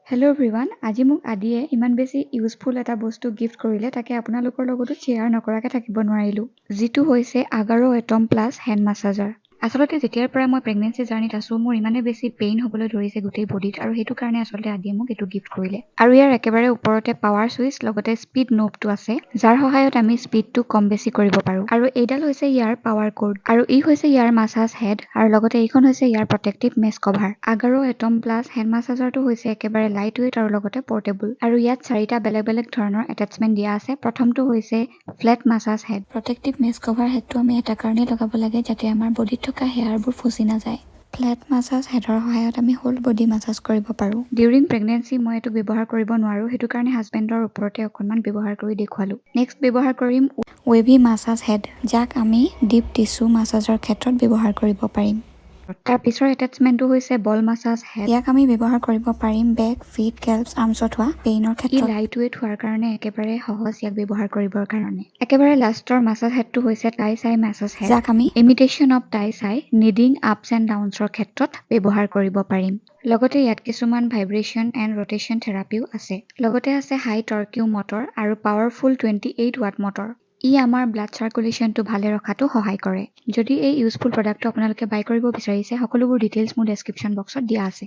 Hello' everyone, আজি মোক আদিয়ে ইমান বেছি ইউজফুল এটা বস্তু গিফ্ট কৰিলে তাকে আপোনালোকৰ লগতো শ্বেয়াৰ নকৰাকৈ থাকিব নোৱাৰিলোঁ, যিটো হৈছে আগাৰো এটম প্লাছ হেণ্ড মাছাজাৰ। আচলতে যেতিয়াৰ পৰা মই প্ৰেগনেঞ্চি জাৰ্নিত আছোঁ, মোৰ ইমানে বেছি পেইন হ'বলৈ ধৰিছে গোটেই বডিত, আৰু সেইটো কাৰণে আচলতে আদিয়ে মোক এইটো গিফ্ট কৰিলে। আৰু ইয়াৰ একেবাৰে ওপৰতে পাৱাৰ ছুইচ লগতে স্পীড নোবটো আছে, যাৰ সহায়ত আমি স্পীডটো কম বেছি কৰিব পাৰোঁ। আৰু এইডাল হৈছে ইয়াৰ পাৱাৰ কৰ্ড, আৰু ই হৈছে ইয়াৰ মাছাজ হেড, আৰু লগতে এইখন হৈছে ইয়াৰ প্ৰটেক্টিভ মেছ কভাৰ। আগাৰো এটম প্লাছ হেণ্ড মাছাজাৰটো হৈছে একেবাৰে লাইট ৱেইট আৰু লগতে পৰ্টেবল, আৰু ইয়াত 4টা বেলেগ বেলেগ ধৰণৰ এটাচমেণ্ট দিয়া আছে। প্ৰথমটো হৈছে ফ্লেট মাছাজ হেড। প্ৰটেক্টিভ মেছ কভাৰ হেডটো আমি এটা কাৰণেই লগাব লাগে, যাতে আমাৰ বডিত থকা হেয়াৰবোৰ ফচি নাযায়। ফ্লেট মাছাজ হেডৰ সহায়ত আমি হোল বডি মাছাজ কৰিব পাৰোঁ। ডিউৰিং প্ৰেগনেঞ্চি মই এইটো ব্যৱহাৰ কৰিব নোৱাৰোঁ, সেইটো কাৰণে হাজবেণ্ডৰ ওপৰতে অকণমান ব্যৱহাৰ কৰি দেখুৱালোঁ। নেক্সট ব্যৱহাৰ কৰিম ৱেভি মাছাজ হেড, যাক আমি ডিপ টিছু মাছাজৰ ক্ষেত্ৰত ব্যৱহাৰ কৰিব পাৰিম। তাৰ পিছৰ এটাচমেণ্টটো হৈছে বল মাছাজ হেড। ইয়াক আমি ব্যৱহাৰ কৰিব পাৰিম বেক, ফিট, কেল্পছ, আৰ্মছত হোৱা পেইনৰ ক্ষেত্ৰত। ই লাইট ৱেইট হোৱাৰ কাৰণে একেবাৰে সহজ ইয়াক ব্যৱহাৰ কৰিবৰ কাৰণে। একেবাৰে লাষ্টৰ মাছাজ হেডটো হৈছে টাই চাই মাছাজ হেড, যাক আমি ইমিটেশ্যন অফ টাই চাই নিডিং আপছ এণ্ড ডাউনছৰ ক্ষেত্ৰত ব্যৱহাৰ কৰিব পাৰিম। লগতে ইয়াত কিছুমান ভাইব্ৰেশ্যন এণ্ড ৰটেশ্যন থেৰাপিও আছে। লগতে আছে হাই টৰ্কিউ মটৰ আৰু পাৱাৰফুল 28 ৱাট মটৰ। ই আমাৰ ব্লাড চাৰ্কুলেশ্যনটো ভালে ৰখাটো সহায় কৰে। যদি এই ইউজফুল প্ৰডাক্টটো আপোনালোকে বাই কৰিব বিচাৰিছে, সকলোবোৰ ডিটেইলছ মোৰ ডেছক্ৰিপশ্যন বক্সত দিয়া আছে।